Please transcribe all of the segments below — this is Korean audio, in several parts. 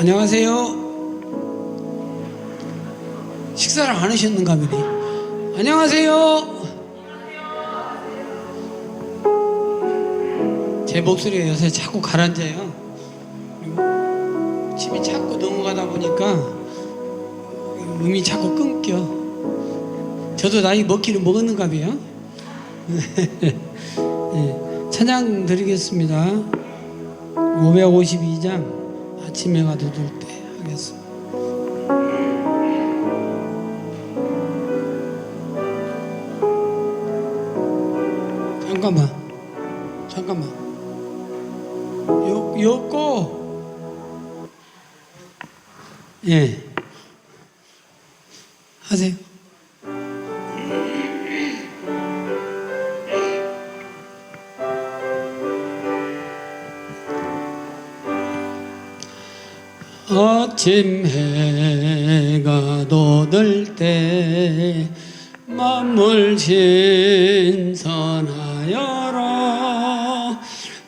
안녕하세요. 식사를 안 하셨는가 보네. 안녕하세요. 제 목소리가 요새 자꾸 가라앉아요. 그리고 침이 자꾸 넘어가다 보니까 음이 자꾸 끊겨. 저도 나이 먹기는 먹었는가 봐요. 네, 찬양 드리겠습니다. 552장 아침에 가도 둘 때 하겠습니다. 잠깐만. 요거 예 하세요. 아침 해가 돋을 때 만물 신선하여라.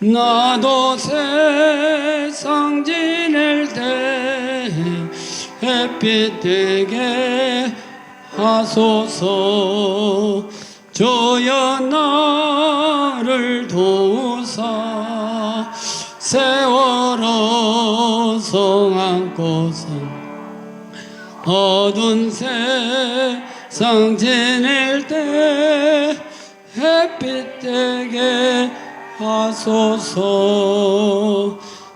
나도 세상 지낼 때 햇빛 되게 하소서. 주여 나를 도우사 세월호 성 안고서 어두운 세상 지낼 때 햇빛 되게 하소서.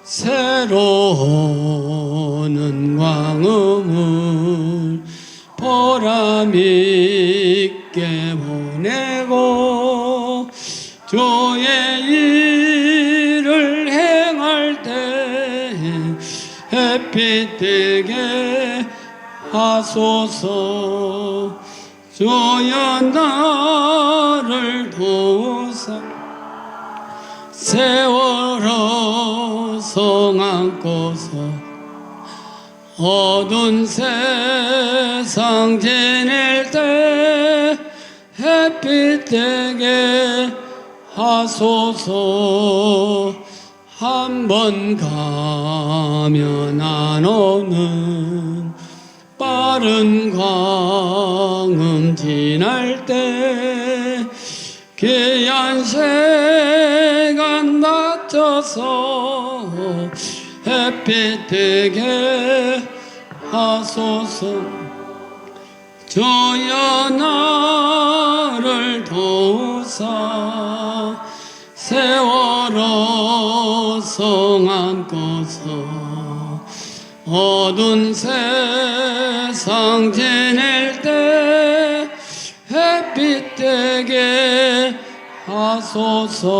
새로 오는 광음을 보람 있게 보내고 주의 일을 행할 때 햇빛 되게 하소서. 주여 나를 도우사 세월호 성 안고서 어두운 세상 지낼 때 햇빛 되게 하소서. 한 번 가면 안 오는 빠른 광음 지날 때 귀한 시간 맞춰서 햇빛 되게 하소서. 주여 나를 도우사 세월호 성 안고서 어두운 세상 지낼 때 햇빛 되게 하소서.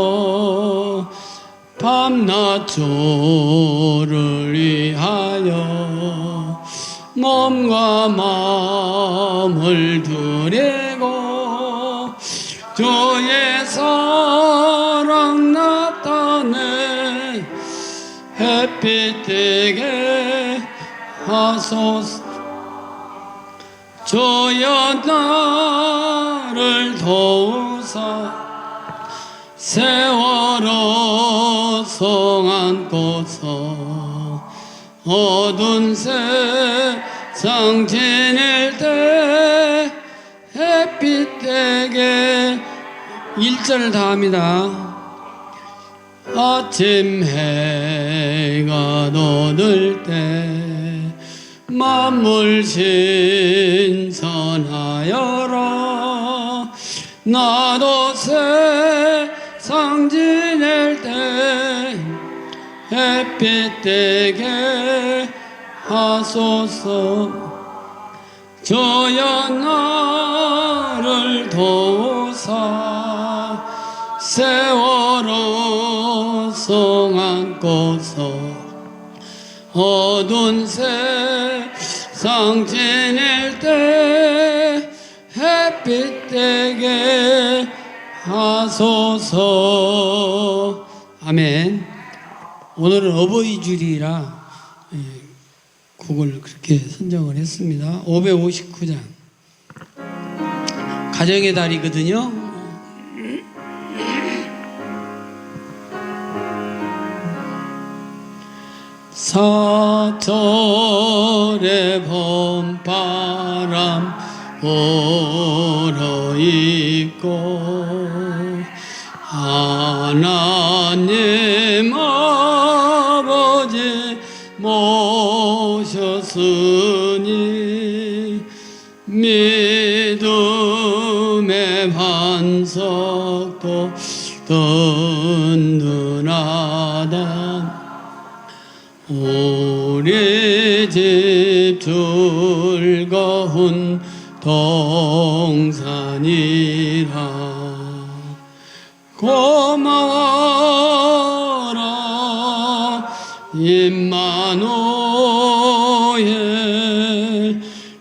밤낮 주를 위하여 몸과 마음을 드리고 주의 사랑 나타내 햇빛 되게 하소서. 주여 나를 도우사 세월호 성 안고서 어두운 세상 지낼 때 햇빛 되게 1절을 다 합니다. 아침 해가 돋을 때 만물 신선하여라. 나도 세상 지낼 때 햇빛 되게 하소서. 주여 나를 도우사 세월호 성 안고서 어두운 세상 지낼 때 햇빛 되게 하소서. 아멘. 오늘은 어버이 주일이라 곡을 그렇게 선정을 했습니다. 559장 가정의 달이거든요. 사철의 봄바람 불어있고 하나님 아버지 모셨으니 믿음의 반석도 든든하다. 우리 집 즐거운 동산이라. 고마워라 임마누엘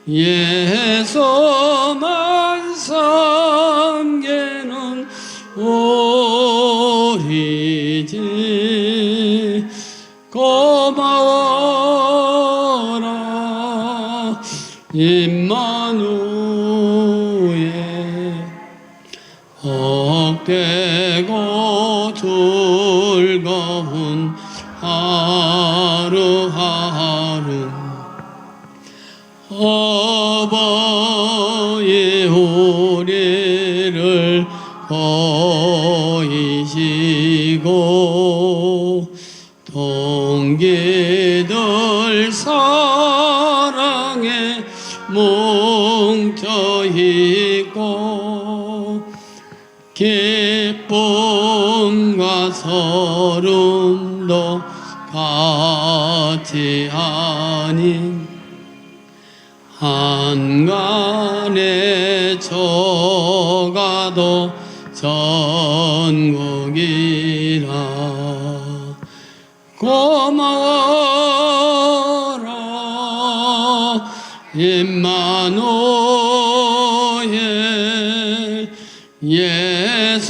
예수만 섬기는 우리 집. 고마워라 임마누엘. 헛되고 즐거운 하루하루 어버이 우리를 보이시고 동기들 사랑에 뭉쳐있고 기쁨과 서름도 같이 하니 한간에 저가도 전국이라. 고마워라 임마누엘 예수만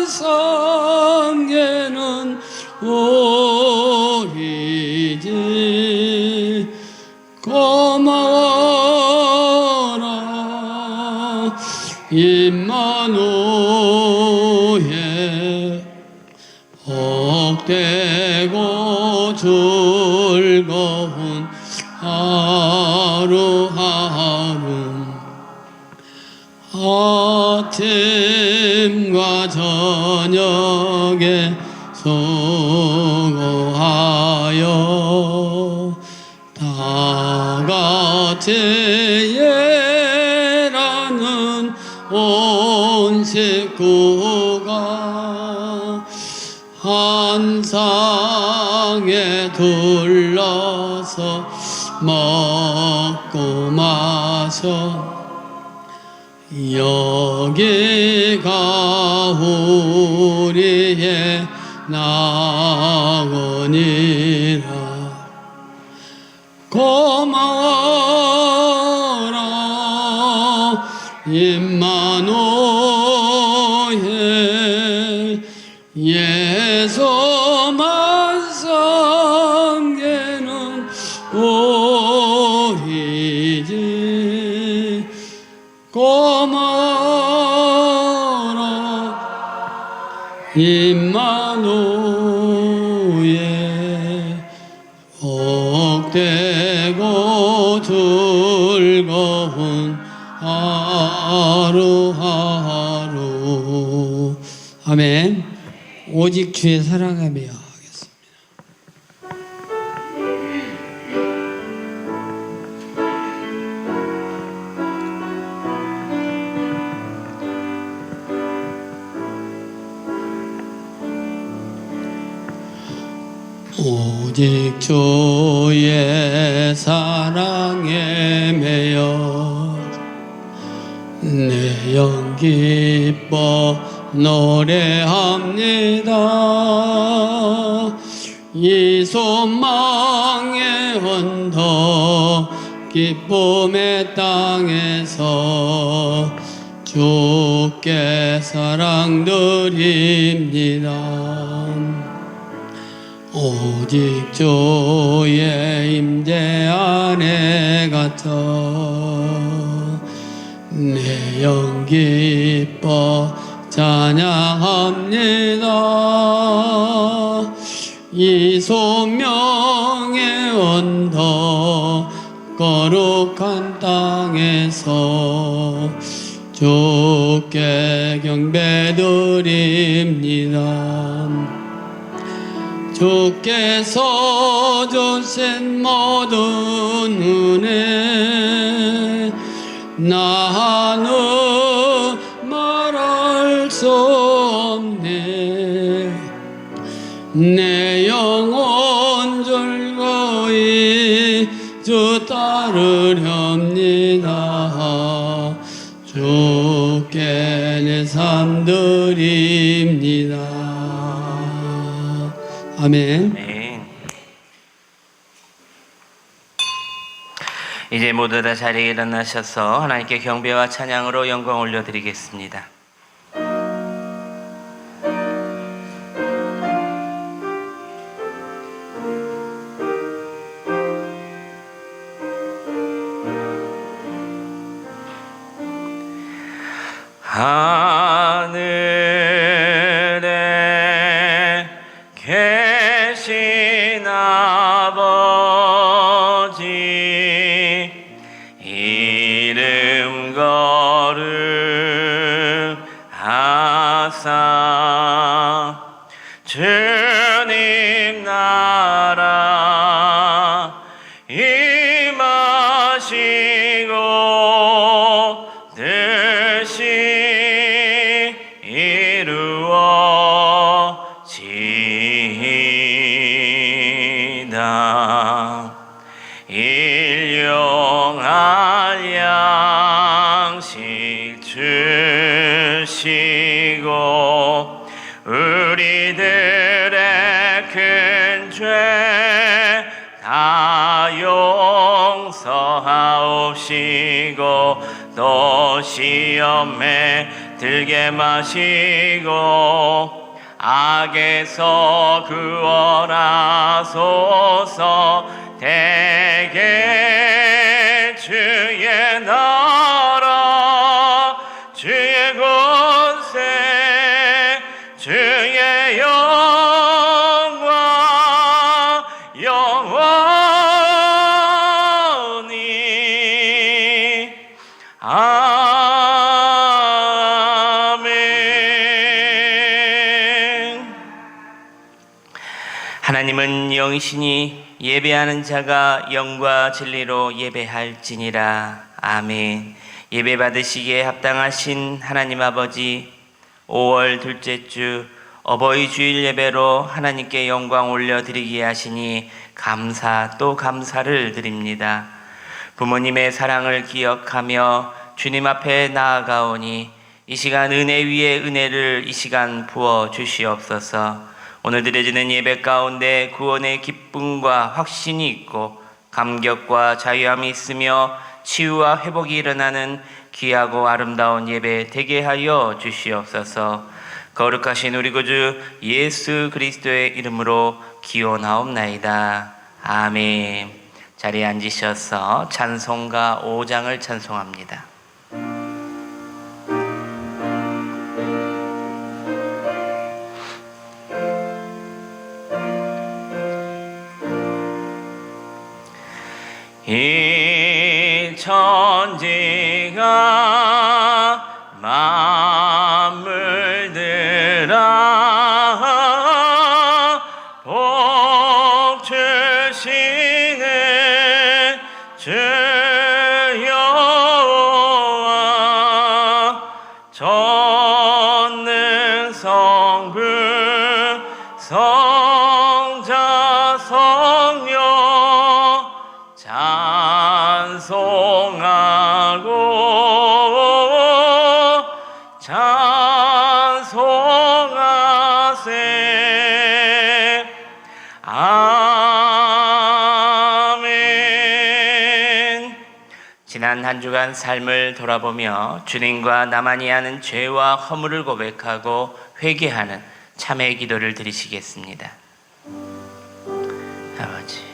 섬기는 우리 집. 고마워라 임마누엘. 복되고 즐거운 하루하루 아침과 저녁에 수고하여 다같이 일하는 온 식구가 한 상에 둘러서 먹고 마셔 여기가 우리의 나원이라. 고마워라 임마누엘 예수만 섬기는 우리 집. 고마워라 임마누엘. 복되고 즐거운 하루하루. 아멘. 오직 주의 사랑하며 하겠습니다. 오직 주의 사랑에 매여 내 영 기뻐 노래합니다. 이 소망의 언덕 기쁨의 땅에서 주께 사랑 드립니다. 오직 주의 임재 안에 갇혀 내 영 기뻐 찬양합니다. 이 소명 향해서 주께 경배드립니다. 주께서 주신 모든 은혜 나는 말할 수 없네. 내 영혼 즐거이 주 따르렵니다. 주께 내 삶 드립니다. 아멘. 네. 이제 모두 다 자리에 일어나셔서 하나님께 경배와 찬양으로 영광 올려드리겠습니다. 하늘에 계신 아버지 이름 거룩하사 주님 나라 임하시고 뜻이 이루어지이다. 일용할 양식 주시고 우리들의 큰 죄 다 용서하옵시고 또 시험에 들게 마시고 악에서 구원하소서. 대개 주의 나라 주의 권세 주의 영광 영원히 아멘. 하나님은 영이시니 예배하는 자가 영과 진리로 예배할지니라. 아멘. 예배 받으시기에 합당하신 하나님 아버지, 5월 둘째 주 어버이 주일 예배로 하나님께 영광 올려드리게 하시니 감사 또 감사를 드립니다. 부모님의 사랑을 기억하며 주님 앞에 나아가오니 이 시간 은혜 위에 은혜를 이 시간 부어 주시옵소서. 오늘 드려지는 예배 가운데 구원의 기쁨과 확신이 있고 감격과 자유함이 있으며 치유와 회복이 일어나는 귀하고 아름다운 예배 되게 하여 주시옵소서. 거룩하신 우리 구주 예수 그리스도의 이름으로 기원하옵나이다. 아멘. 자리에 앉으셔서 찬송가 5장을 찬송합니다. 이 천지가 만물들아 복 주시네 주 여호와 전능 성부 성자 성령 찬송하고 찬송하세. 아멘. 지난 한 주간 삶을 돌아보며 주님과 나만이 하는 죄와 허물을 고백하고 회개하는 참회의 기도를 드리시겠습니다. 아버지,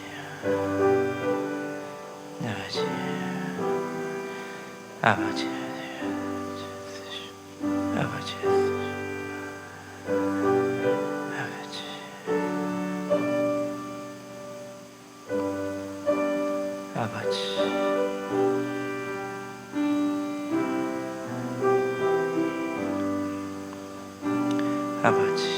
아버지, 아버지, 아버지, 아버지, 아버지.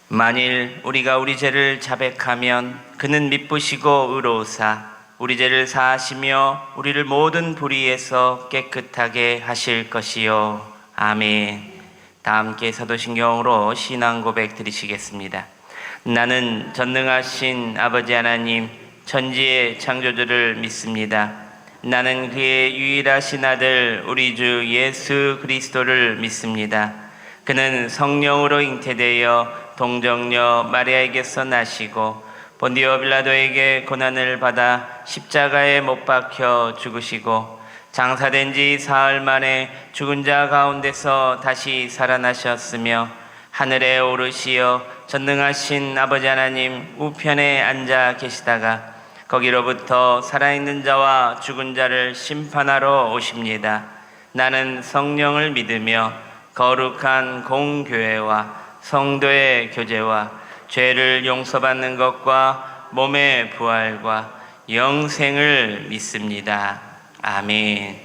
만일 우리가 우리 죄를 자백하면 그는 미쁘시고 의로우사 우리 죄를 사하시며 우리를 모든 불의에서 깨끗하게 하실 것이요. 아멘. 다 함께 사도신경으로 신앙 고백 드리시겠습니다. 나는 전능하신 아버지 하나님 천지의 창조주를 믿습니다. 나는 그의 유일하신 아들 우리 주 예수 그리스도를 믿습니다. 그는 성령으로 잉태되어 동정녀 마리아에게서 나시고 본디오 빌라도에게 고난을 받아 십자가에 못 박혀 죽으시고 장사된 지 사흘 만에 죽은 자 가운데서 다시 살아나셨으며 하늘에 오르시어 전능하신 아버지 하나님 우편에 앉아 계시다가 거기로부터 살아있는 자와 죽은 자를 심판하러 오십니다. 나는 성령을 믿으며 거룩한 공교회와 성도의 교제와 죄를 용서받는 것과 몸의 부활과 영생을 믿습니다. 아멘.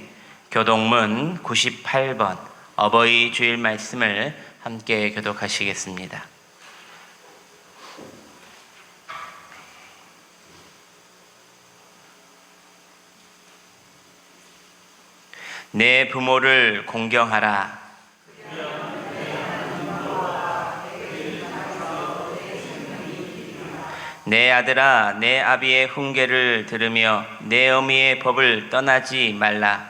교동문 98번 어버이 주일 말씀을 함께 교독하시겠습니다. 내 부모를 공경하라. 내 아들아, 내 아비의 훈계를 들으며 내 어미의 법을 떠나지 말라.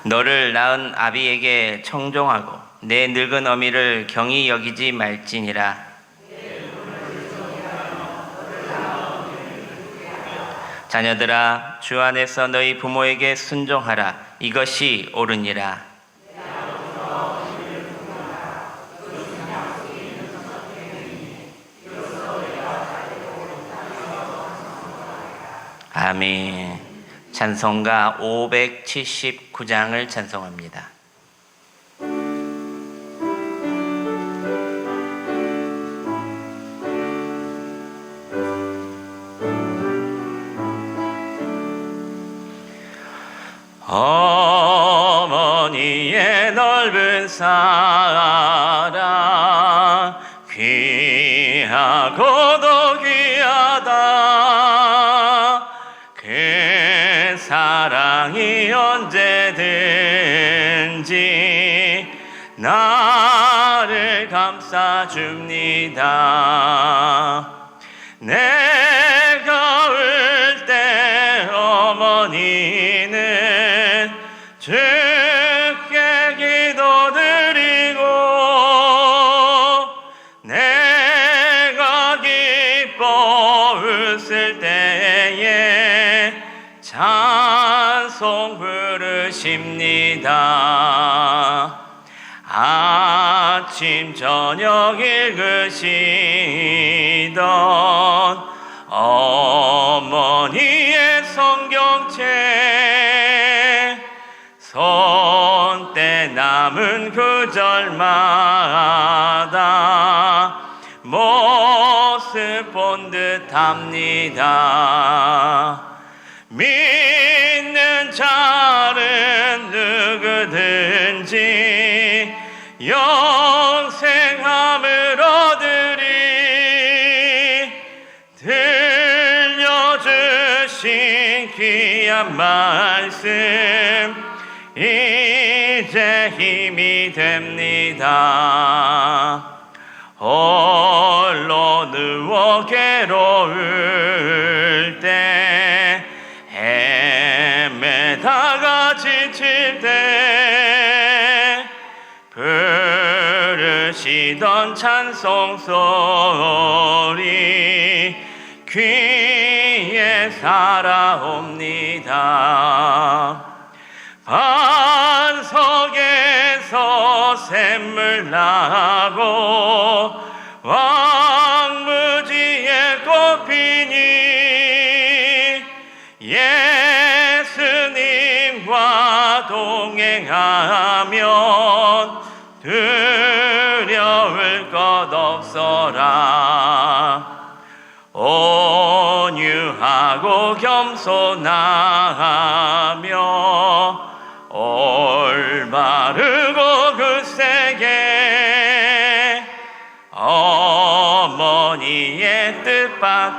너를 낳은 아비에게 청종하고 내 늙은 어미를 경히 여기지 말지니라. 자녀들아, 주 안에서 너희 부모에게 순종하라. 이것이 옳으니라. 아멘. 찬송가 579장을 찬송합니다. 어머니의 넓은 사랑 귀하고도 귀하다. 그 사랑이 언제든지 나를 감싸줍니다. 내가 울 때 어머니는 주께 기도드리고 내가 기뻐 웃을 때에 찬송 부르십니다. 아침 저녁 읽으시던 어머니의 성경책 손때 남은 구절마다 모습 본 듯합니다. 믿는 자는 누구든지 영생함을 얻으리. 들려주신 귀한 말씀 이제 힘이 됩니다. 홀로 누워 괴로울 때 헤매다가 지칠 때 부르시던 찬송 소리 귀에 살아옵니다. 반석에서 샘물 나고 왕무지에 꽃피니 예수님과 동행하면 두려울 또 겸손하며 올바르고 굳세게 어머니의 뜻 받들어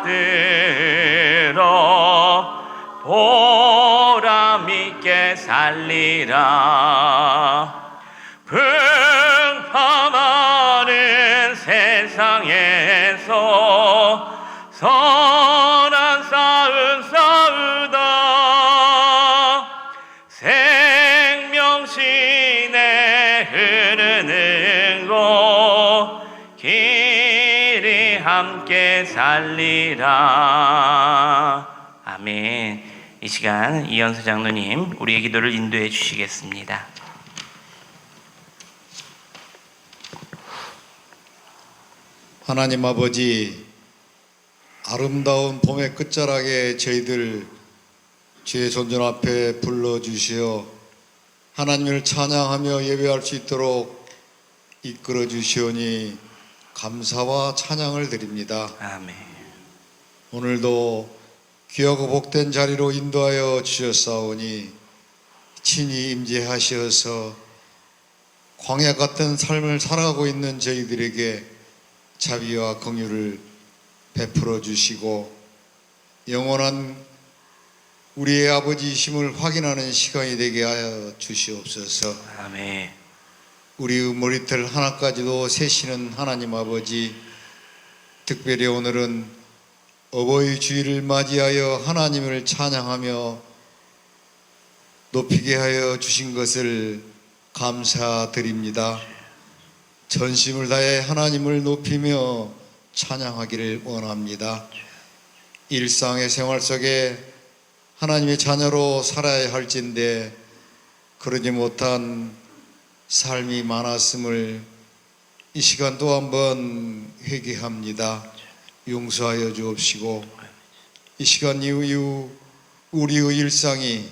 보람 있게 살리라. 풍파많은 세상에서 선한 싸움 싸우다 생명신에 흐르는 곳 길이 함께 살리라. 아멘. 이 시간 이현수 장로님 우리의 기도를 인도해 주시겠습니다. 하나님 아버지, 아름다운 봄의 끝자락에 저희들 주의 존전 앞에 불러주시어 하나님을 찬양하며 예배할 수 있도록 이끌어 주시오니 감사와 찬양을 드립니다. 아멘. 오늘도 귀하고 복된 자리로 인도하여 주셨사오니 친히 임재하시어서 광야 같은 삶을 살아가고 있는 저희들에게 자비와 긍휼을 베풀어 주시고 영원한 우리의 아버지이심을 확인하는 시간이 되게 하여 주시옵소서. 아멘. 우리의 머리털 하나까지도 세시는 하나님 아버지, 특별히 오늘은 어버이 주일을 맞이하여 하나님을 찬양하며 높이게 하여 주신 것을 감사드립니다. 전심을 다해 하나님을 높이며 찬양하기를 원합니다. 일상의 생활 속에 하나님의 자녀로 살아야 할진데 그러지 못한 삶이 많았음을 이 시간 또 한번 회개합니다. 용서하여 주옵시고 이 시간 이후 우리의 일상이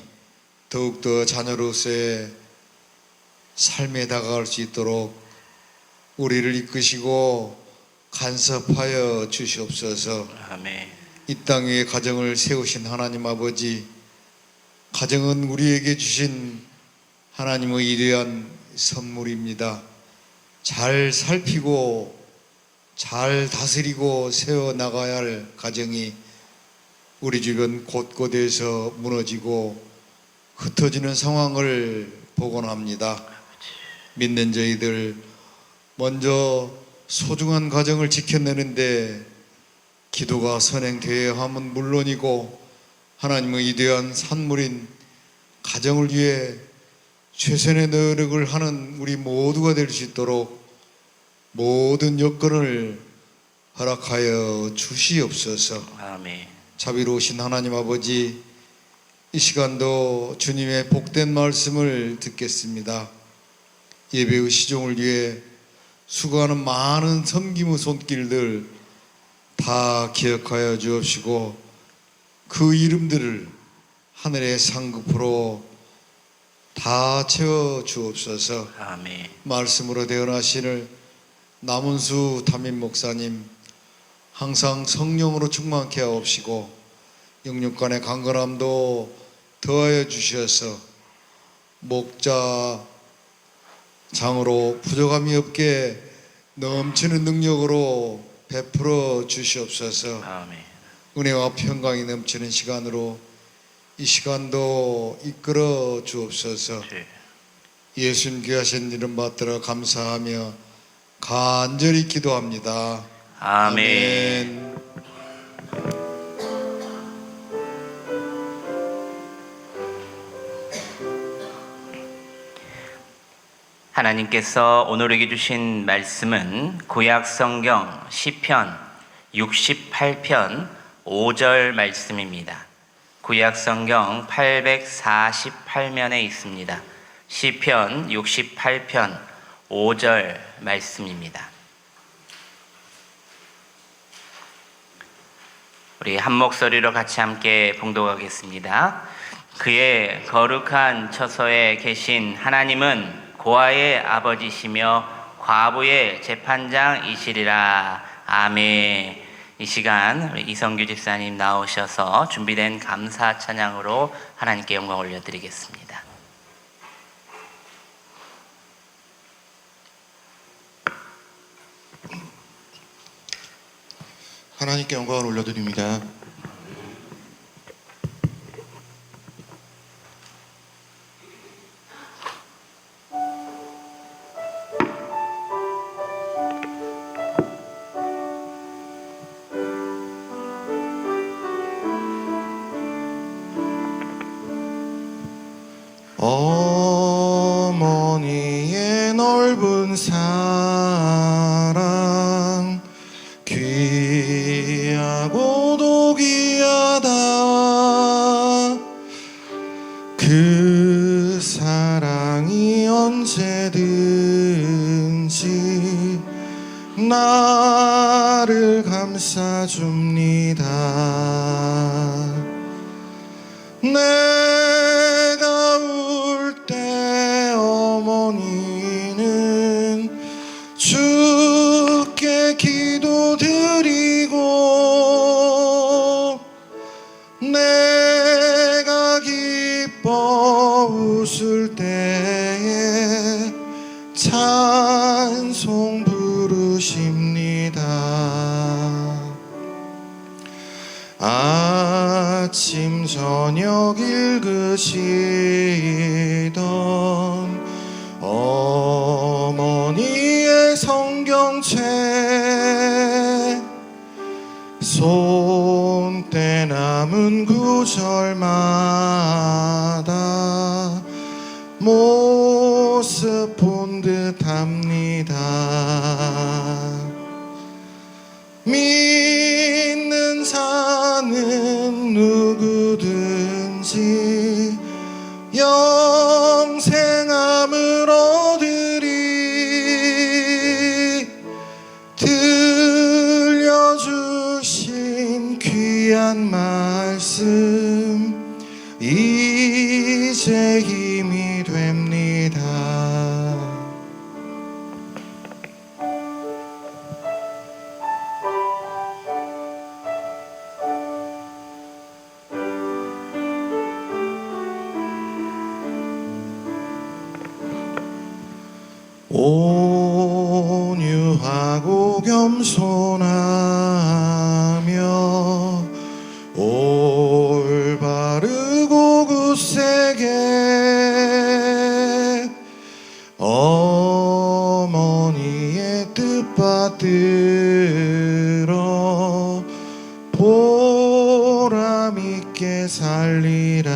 더욱더 자녀로서의 삶에 다가갈 수 있도록 우리를 이끄시고 간섭하여 주시옵소서. 아멘. 이 땅 위에 가정을 세우신 하나님 아버지, 가정은 우리에게 주신 하나님의 위대한 선물입니다. 잘 살피고 잘 다스리고 세워나가야 할 가정이 우리 주변 곳곳에서 무너지고 흩어지는 상황을 보곤 합니다. 믿는 저희들 먼저 소중한 가정을 지켜내는데 기도가 선행되어야 함은 물론이고 하나님의 위대한 산물인 가정을 위해 최선의 노력을 하는 우리 모두가 될 수 있도록 모든 여건을 허락하여 주시옵소서. 아멘. 자비로우신 하나님 아버지, 이 시간도 주님의 복된 말씀을 듣겠습니다. 예배의 시종을 위해 수고하는 많은 섬김의 손길들 다 기억하여 주옵시고 그 이름들을 하늘의 상급으로 다 채워 주옵소서. 아멘. 말씀으로 대언하시는 남은수 담임 목사님 항상 성령으로 충만케 하옵시고 영육간의 강건함도 더하여 주셔서 목자 장으로 부족함이 없게 넘치는 능력으로 베풀어 주시옵소서. 아멘. 은혜와 평강이 넘치는 시간으로 이 시간도 이끌어 주옵소서. 네. 예수님 귀하신 이름 받들어 감사하며 간절히 기도합니다. 아멘. 하나님께서 오늘에게 주신 말씀은 구약 성경 시편 68편 5절 말씀입니다. 구약 성경 848면에 있습니다. 시편 68편 5절 말씀입니다. 우리 한 목소리로 같이 함께 봉독하겠습니다. 그의 거룩한 처소에 계신 하나님은 고아의 아버지시며 과부의 재판장이시리라. 아멘. 이 시간 우리 이성규 집사님 나오셔서 준비된 감사 찬양으로 하나님께 영광 올려드리겠습니다. 하나님께 영광을 올려드립니다. 어머니의 넓은 사랑 귀하고도 귀하다. 그 사랑이 언제든지 나를 감싸줍니다. 내가 울 때 어머니는 주께 기도드리고 내가 기뻐 웃을 때에 찬송 부르십니다. 아침 저녁 읽으시던 어머니의 성경책 손때 남은 구절마다 모습 본 듯합니다. 믿는 자는 누구든지 영생함을 얻으리. 들려주신 귀한 말씀 이제 힘이 됩니다. 온유하고 겸손하며 올바르고 굳세게 어머니의 뜻 받들어 보람 있게 살리라.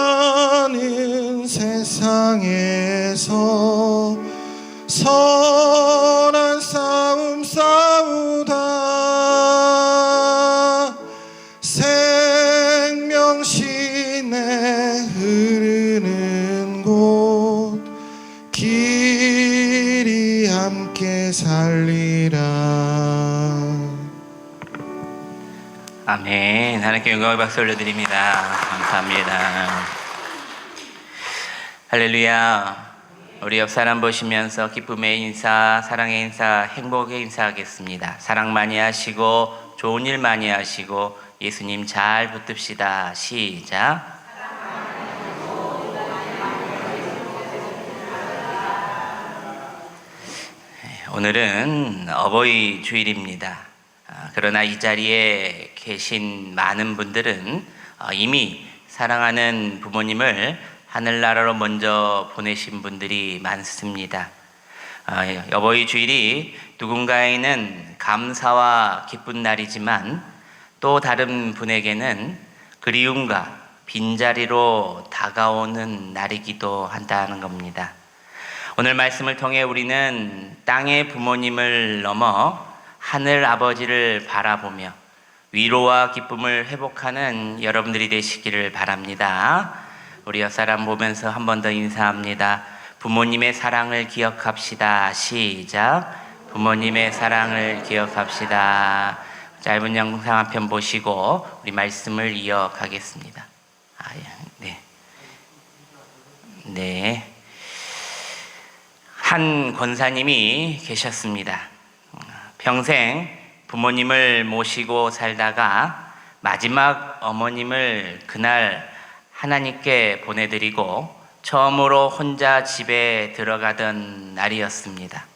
풍파많은 세상에서 선한 싸움 싸우다 생명신에 흐르는 곳 길이 함께 살리라. 아멘. 하나님께 영광의 박수 올려드립니다. 감사합니다. 할렐루야. 우리 옆 사람 보시면서 기쁨의 인사, 사랑의 인사, 행복의 인사하겠습니다. 사랑 많이 하시고 좋은 일 많이 하시고 예수님 잘 붙듭시다. 시작. 오늘은 어버이 주일입니다. 그러나 이 자리에 계신 많은 분들은 이미 사랑하는 부모님을 하늘나라로 먼저 보내신 분들이 많습니다. 어버이 주일이 누군가에는 감사와 기쁜 날이지만 또 다른 분에게는 그리움과 빈자리로 다가오는 날이기도 한다는 겁니다. 오늘 말씀을 통해 우리는 땅의 부모님을 넘어 하늘 아버지를 바라보며 위로와 기쁨을 회복하는 여러분들이 되시기를 바랍니다. 우리 옆사람 보면서 한 번 더 인사합니다. 부모님의 사랑을 기억합시다. 시작. 부모님의 사랑을 기억합시다. 짧은 영상 한 편 보시고 우리 말씀을 이어가겠습니다. 네. 한 권사님이 계셨습니다. 평생 부모님을 모시고 살다가 마지막 어머님을 그날 하나님께 보내드리고 처음으로 혼자 집에 들어가던 날이었습니다.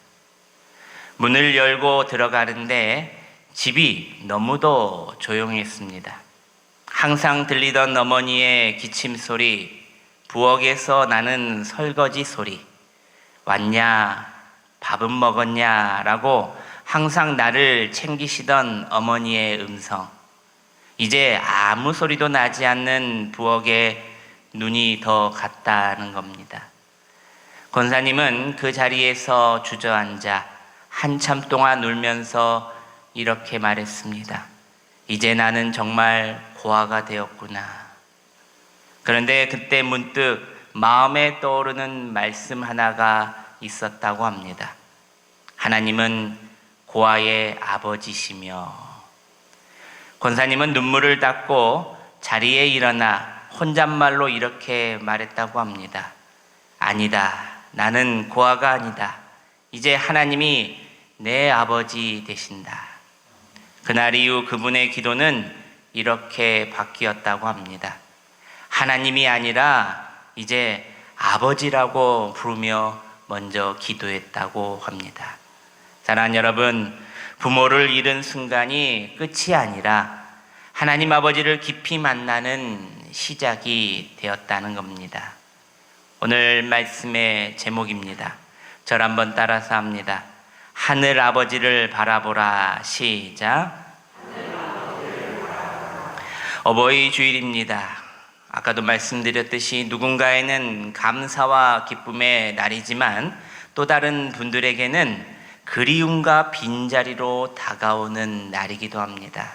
문을 열고 들어가는데 집이 너무도 조용했습니다. 항상 들리던 어머니의 기침 소리, 부엌에서 나는 설거지 소리, 왔냐, 밥은 먹었냐 라고 항상 나를 챙기시던 어머니의 음성, 이제 아무 소리도 나지 않는 부엌에 눈이 더 갔다는 겁니다. 권사님은 그 자리에서 주저앉아 한참 동안 울면서 이렇게 말했습니다. 이제 나는 정말 고아가 되었구나. 그런데 그때 문득 마음에 떠오르는 말씀 하나가 있었다고 합니다. 하나님은 고아의 아버지시며. 권사님은 눈물을 닦고 자리에 일어나 혼잣말로 이렇게 말했다고 합니다. 아니다. 나는 고아가 아니다. 이제 하나님이 내 아버지 되신다. 그날 이후 그분의 기도는 이렇게 바뀌었다고 합니다. 하나님이 아니라 이제 아버지라고 부르며 먼저 기도했다고 합니다. 사랑하는 여러분, 부모를 잃은 순간이 끝이 아니라 하나님 아버지를 깊이 만나는 시작이 되었다는 겁니다. 오늘 말씀의 제목입니다. 절 한번 따라서 합니다. 하늘 아버지를 바라보라. 시작. 어버이 주일입니다. 아까도 말씀드렸듯이 누군가에는 감사와 기쁨의 날이지만 또 다른 분들에게는 그리움과 빈자리로 다가오는 날이기도 합니다.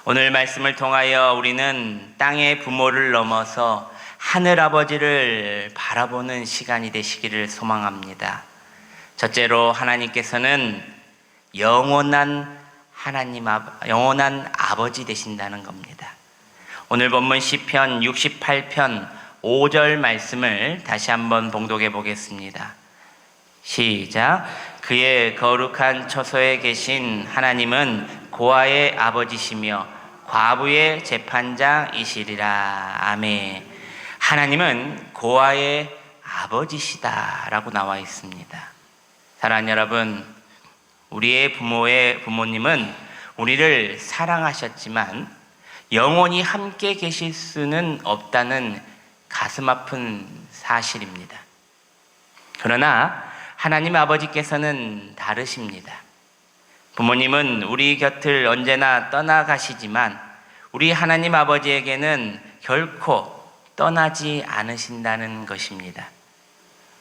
오늘 말씀을 통하여 우리는 땅의 부모를 넘어서 하늘 아버지를 바라보는 시간이 되시기를 소망합니다. 첫째로 하나님께서는 영원한 아버지 되신다는 겁니다. 오늘 본문 시편 68편 5절 말씀을 다시 한번 봉독해 보겠습니다. 시작. 그의 거룩한 처소에 계신 하나님은 고아의 아버지시며 과부의 재판장이시리라. 아멘. 하나님은 고아의 아버지시다라고 나와 있습니다. 사랑하는 여러분, 우리의 부모님은 우리를 사랑하셨지만 영원히 함께 계실 수는 없다는 가슴 아픈 사실입니다. 그러나 하나님 아버지께서는 다르십니다. 부모님은 우리 곁을 언제나 떠나가시지만 우리 하나님 아버지에게는 결코 떠나지 않으신다는 것입니다.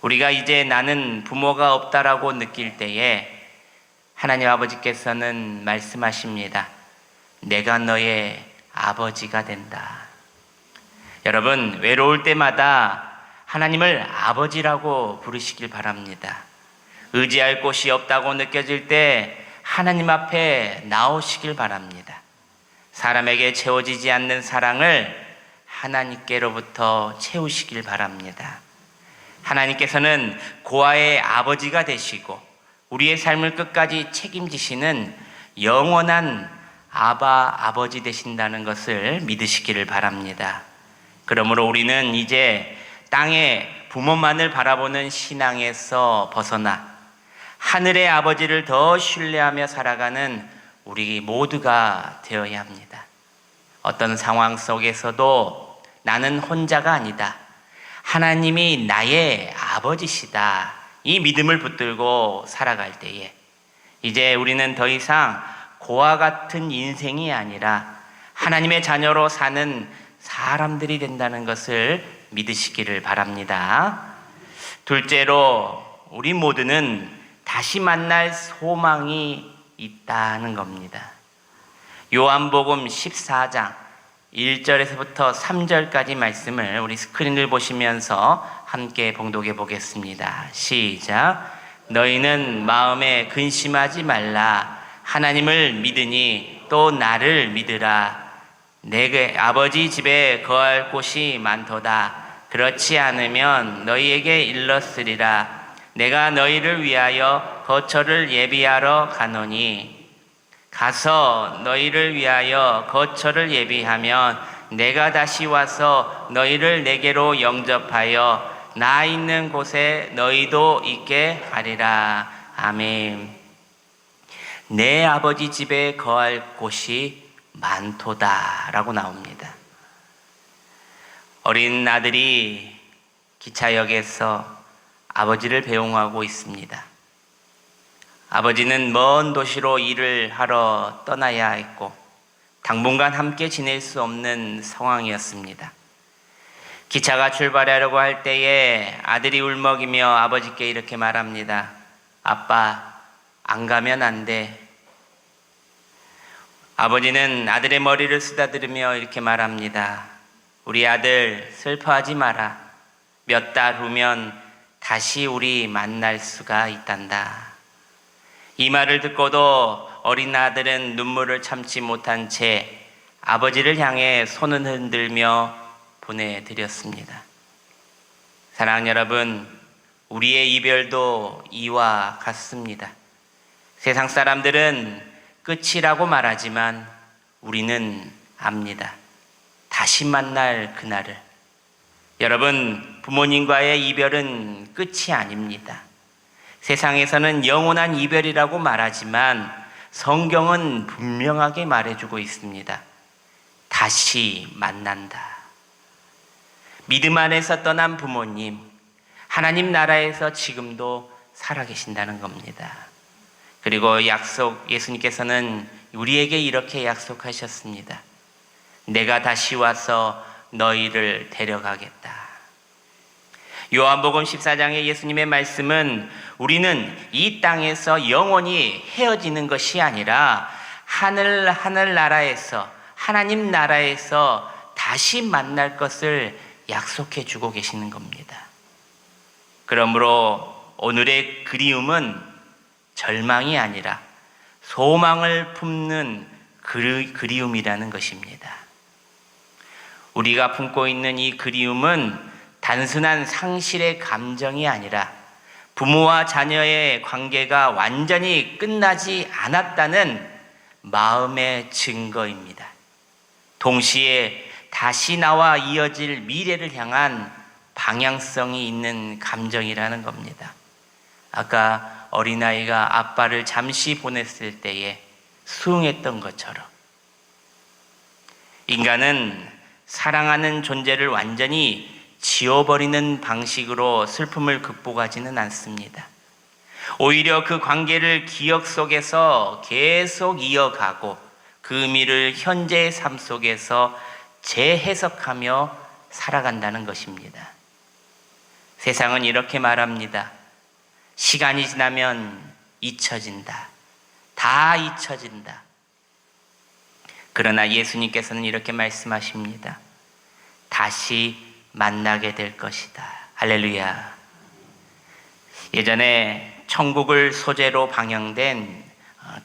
우리가 이제 나는 부모가 없다라고 느낄 때에 하나님 아버지께서는 말씀하십니다. 내가 너의 아버지가 된다. 여러분, 외로울 때마다 하나님을 아버지라고 부르시길 바랍니다. 의지할 곳이 없다고 느껴질 때 하나님 앞에 나오시길 바랍니다. 사람에게 채워지지 않는 사랑을 하나님께로부터 채우시길 바랍니다. 하나님께서는 고아의 아버지가 되시고 우리의 삶을 끝까지 책임지시는 영원한 아버지 되신다는 것을 믿으시기를 바랍니다. 그러므로 우리는 이제 땅의 부모만을 바라보는 신앙에서 벗어나 하늘의 아버지를 더 신뢰하며 살아가는 우리 모두가 되어야 합니다. 어떤 상황 속에서도 나는 혼자가 아니다. 하나님이 나의 아버지시다. 이 믿음을 붙들고 살아갈 때에 이제 우리는 더 이상 고아 같은 인생이 아니라 하나님의 자녀로 사는 사람들이 된다는 것을 믿으시기를 바랍니다. 둘째로 우리 모두는 다시 만날 소망이 있다는 겁니다. 요한복음 14장 1절에서부터 3절까지 말씀을 우리 스크린을 보시면서 함께 봉독해 보겠습니다. 시작. 너희는 마음에 근심하지 말라. 하나님을 믿으니 또 나를 믿으라. 내게 아버지 집에 거할 곳이 많도다. 그렇지 않으면 너희에게 일렀으리라. 내가 너희를 위하여 거처를 예비하러 가노니 가서 너희를 위하여 거처를 예비하면 내가 다시 와서 너희를 내게로 영접하여 나 있는 곳에 너희도 있게 하리라. 아멘. 내 아버지 집에 거할 곳이 많도다 라고 나옵니다. 어린 아들이 기차역에서 아버지를 배웅하고 있습니다. 아버지는 먼 도시로 일을 하러 떠나야 했고 당분간 함께 지낼 수 없는 상황이었습니다. 기차가 출발하려고 할 때에 아들이 울먹이며 아버지께 이렇게 말합니다. 아빠, 안 가면 안 돼. 아버지는 아들의 머리를 쓰다듬으며 이렇게 말합니다. 우리 아들, 슬퍼하지 마라. 몇 달 후면 다시 우리 만날 수가 있단다. 이 말을 듣고도 어린 아들은 눈물을 참지 못한 채 아버지를 향해 손을 흔들며 보내드렸습니다. 사랑하는 여러분, 우리의 이별도 이와 같습니다. 세상 사람들은 끝이라고 말하지만 우리는 압니다. 다시 만날 그날을. 여러분, 부모님과의 이별은 끝이 아닙니다. 세상에서는 영원한 이별이라고 말하지만 성경은 분명하게 말해주고 있습니다. 다시 만난다. 믿음 안에서 떠난 부모님, 하나님 나라에서 지금도 살아계신다는 겁니다. 그리고 예수님께서는 우리에게 이렇게 약속하셨습니다. 내가 다시 와서 너희를 데려가겠다. 요한복음 14장의 예수님의 말씀은 우리는 이 땅에서 영원히 헤어지는 것이 아니라 하늘나라에서, 하나님 나라에서 다시 만날 것을 약속해 주고 계시는 겁니다. 그러므로 오늘의 그리움은 절망이 아니라 소망을 품는 그리움이라는 것입니다. 우리가 품고 있는 이 그리움은 단순한 상실의 감정이 아니라 부모와 자녀의 관계가 완전히 끝나지 않았다는 마음의 증거입니다. 동시에 다시 나와 이어질 미래를 향한 방향성이 있는 감정이라는 겁니다. 아까 어린아이가 아빠를 잠시 보냈을 때에 수긍했던 것처럼 인간은 사랑하는 존재를 완전히 지워버리는 방식으로 슬픔을 극복하지는 않습니다. 오히려 그 관계를 기억 속에서 계속 이어가고 그 의미를 현재의 삶 속에서 재해석하며 살아간다는 것입니다. 세상은 이렇게 말합니다. 시간이 지나면 잊혀진다. 다 잊혀진다. 그러나 예수님께서는 이렇게 말씀하십니다. 다시 만나게 될 것이다. 할렐루야. 예전에 천국을 소재로 방영된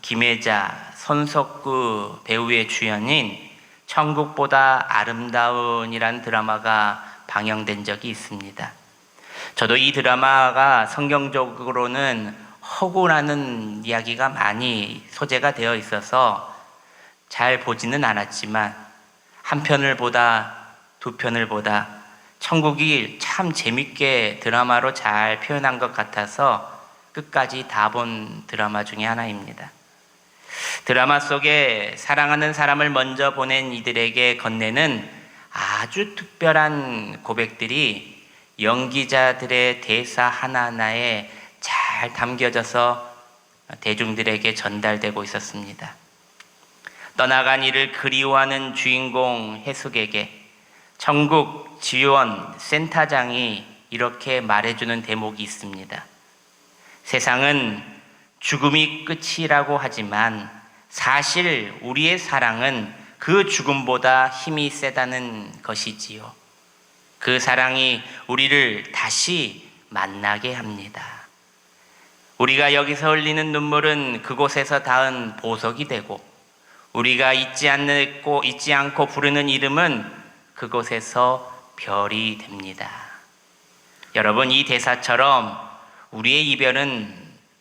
김혜자, 손석구 배우의 주연인 천국보다 아름다운이란 드라마가 방영된 적이 있습니다. 저도 이 드라마가 성경적으로는 허구라는 이야기가 많이 소재가 되어 있어서 잘 보지는 않았지만 한 편을 보다 두 편을 보다 천국이 참 재밌게 드라마로 잘 표현한 것 같아서 끝까지 다 본 드라마 중에 하나입니다. 드라마 속에 사랑하는 사람을 먼저 보낸 이들에게 건네는 아주 특별한 고백들이 연기자들의 대사 하나하나에 잘 담겨져서 대중들에게 전달되고 있었습니다. 떠나간 이를 그리워하는 주인공 해숙에게 천국 지원 센터장이 이렇게 말해주는 대목이 있습니다. 세상은 죽음이 끝이라고 하지만 사실 우리의 사랑은 그 죽음보다 힘이 세다는 것이지요. 그 사랑이 우리를 다시 만나게 합니다. 우리가 여기서 흘리는 눈물은 그곳에서 닿은 보석이 되고 우리가 잊지 않고 부르는 이름은 그곳에서 별이 됩니다. 여러분, 이 대사처럼 우리의 이별은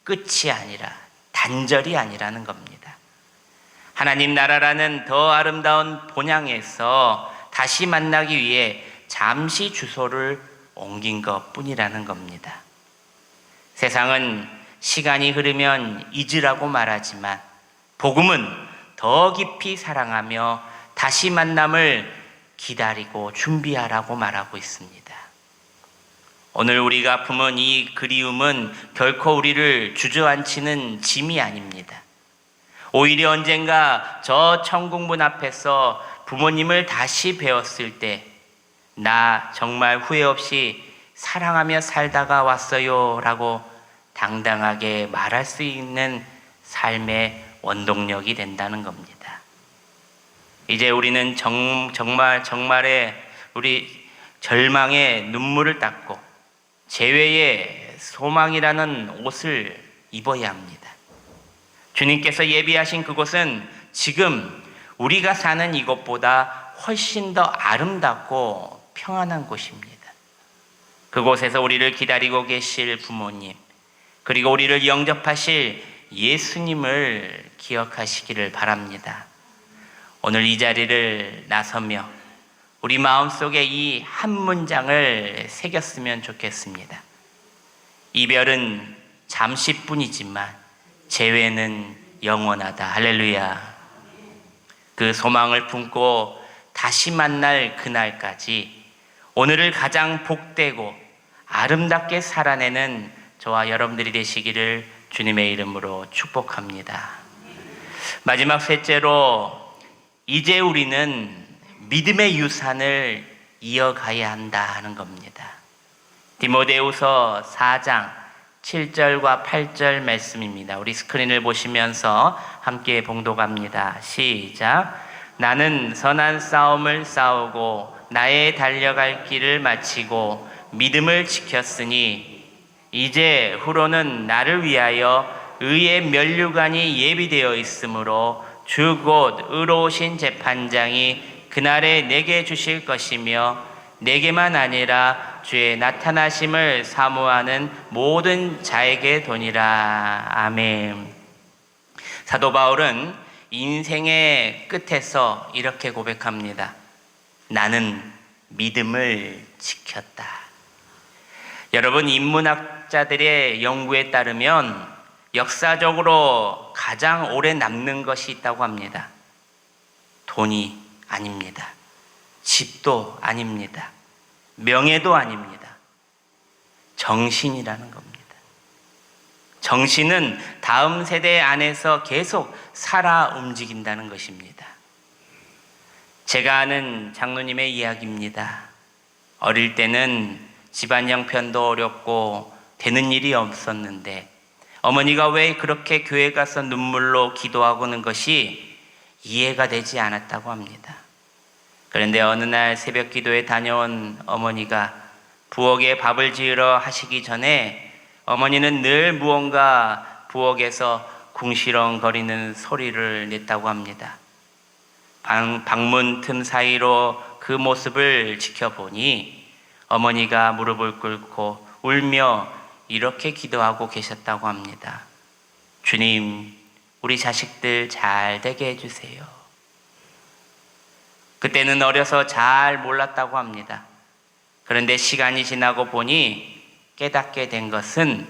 끝이 아니라 단절이 아니라는 겁니다. 하나님 나라라는 더 아름다운 본향에서 다시 만나기 위해 잠시 주소를 옮긴 것뿐이라는 겁니다. 세상은 시간이 흐르면 잊으라고 말하지만 복음은 더 깊이 사랑하며 다시 만남을 기다리고 준비하라고 말하고 있습니다. 오늘 우리가 품은 이 그리움은 결코 우리를 주저앉히는 짐이 아닙니다. 오히려 언젠가 저 천국문 앞에서 부모님을 다시 배웠을 때 나 정말 후회 없이 사랑하며 살다가 왔어요 라고 당당하게 말할 수 있는 삶의 원동력이 된다는 겁니다. 이제 우리는 정말의 우리 절망의 눈물을 닦고 재회의 소망이라는 옷을 입어야 합니다. 주님께서 예비하신 그곳은 지금 우리가 사는 이곳보다 훨씬 더 아름답고 평안한 곳입니다. 그곳에서 우리를 기다리고 계실 부모님, 그리고 우리를 영접하실 예수님을 기억하시기를 바랍니다. 오늘 이 자리를 나서며 우리 마음속에 이 한 문장을 새겼으면 좋겠습니다. 이별은 잠시뿐이지만 재회는 영원하다. 할렐루야. 그 소망을 품고 다시 만날 그날까지 오늘을 가장 복되고 아름답게 살아내는 저와 여러분들이 되시기를 주님의 이름으로 축복합니다. 마지막 셋째로, 이제 우리는 믿음의 유산을 이어가야 한다 하는 겁니다. 디모데후서 4장 7절과 8절 말씀입니다. 우리 스크린을 보시면서 함께 봉독합니다. 시작. 나는 선한 싸움을 싸우고 나의 달려갈 길을 마치고 믿음을 지켰으니 이제 후로는 나를 위하여 의의 면류관이 예비되어 있으므로 주 곧 의로우신 재판장이 그날에 내게 주실 것이며 내게만 아니라 주의 나타나심을 사모하는 모든 자에게 도니라. 아멘. 사도 바울은 인생의 끝에서 이렇게 고백합니다. 나는 믿음을 지켰다. 여러분, 인문학자들의 연구에 따르면 역사적으로 가장 오래 남는 것이 있다고 합니다. 돈이 아닙니다. 집도 아닙니다. 명예도 아닙니다. 정신이라는 겁니다. 정신은 다음 세대 안에서 계속 살아 움직인다는 것입니다. 제가 아는 장로님의 이야기입니다. 어릴 때는 집안 형편도 어렵고 되는 일이 없었는데 어머니가 왜 그렇게 교회 가서 눈물로 기도하고는 것이 이해가 되지 않았다고 합니다. 그런데 어느 날 새벽 기도에 다녀온 어머니가 부엌에 밥을 지으러 하시기 전에 어머니는 늘 무언가 부엌에서 궁시렁거리는 소리를 냈다고 합니다. 방문 틈 사이로 그 모습을 지켜보니 어머니가 무릎을 꿇고 울며 이렇게 기도하고 계셨다고 합니다. 주님, 우리 자식들 잘 되게 해주세요. 그때는 어려서 잘 몰랐다고 합니다. 그런데 시간이 지나고 보니 깨닫게 된 것은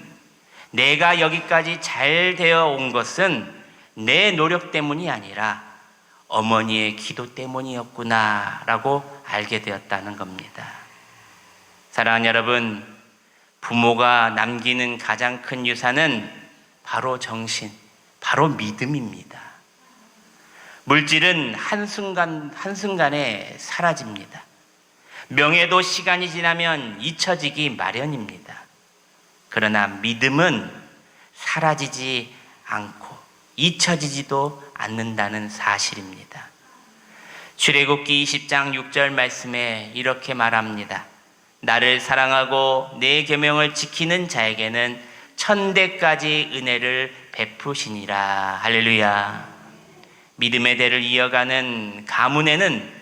내가 여기까지 잘 되어 온 것은 내 노력 때문이 아니라 어머니의 기도 때문이었구나 라고 알게 되었다는 겁니다. 사랑하는 여러분, 부모가 남기는 가장 큰 유산은 바로 정신, 바로 믿음입니다. 물질은 한순간에 사라집니다. 명예도 시간이 지나면 잊혀지기 마련입니다. 그러나 믿음은 사라지지 않고 잊혀지지도 않는다는 사실입니다. 출애굽기 20장 6절 말씀에 이렇게 말합니다. 나를 사랑하고 내 계명을 지키는 자에게는 천대까지 은혜를 베푸시니라. 할렐루야. 믿음의 대를 이어가는 가문에는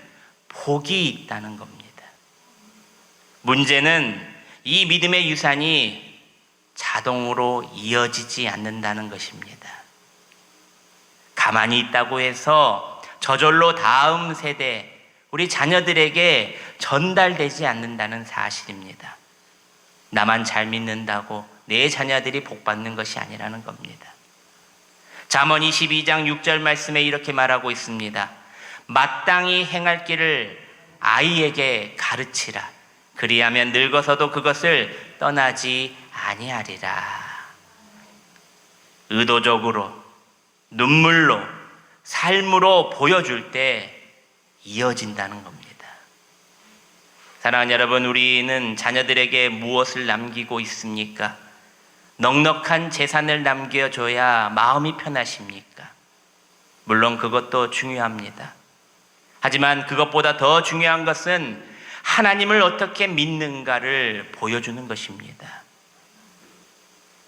복이 있다는 겁니다. 문제는 이 믿음의 유산이 자동으로 이어지지 않는다는 것입니다. 가만히 있다고 해서 저절로 다음 세대, 우리 자녀들에게 전달되지 않는다는 사실입니다. 나만 잘 믿는다고 내 자녀들이 복받는 것이 아니라는 겁니다. 잠언 22장 6절 말씀에 이렇게 말하고 있습니다. 마땅히 행할 길을 아이에게 가르치라. 그리하면 늙어서도 그것을 떠나지 아니하리라. 의도적으로, 눈물로, 삶으로 보여줄 때 이어진다는 겁니다. 사랑하는 여러분, 우리는 자녀들에게 무엇을 남기고 있습니까? 넉넉한 재산을 남겨줘야 마음이 편하십니까? 물론 그것도 중요합니다. 하지만 그것보다 더 중요한 것은 하나님을 어떻게 믿는가를 보여주는 것입니다.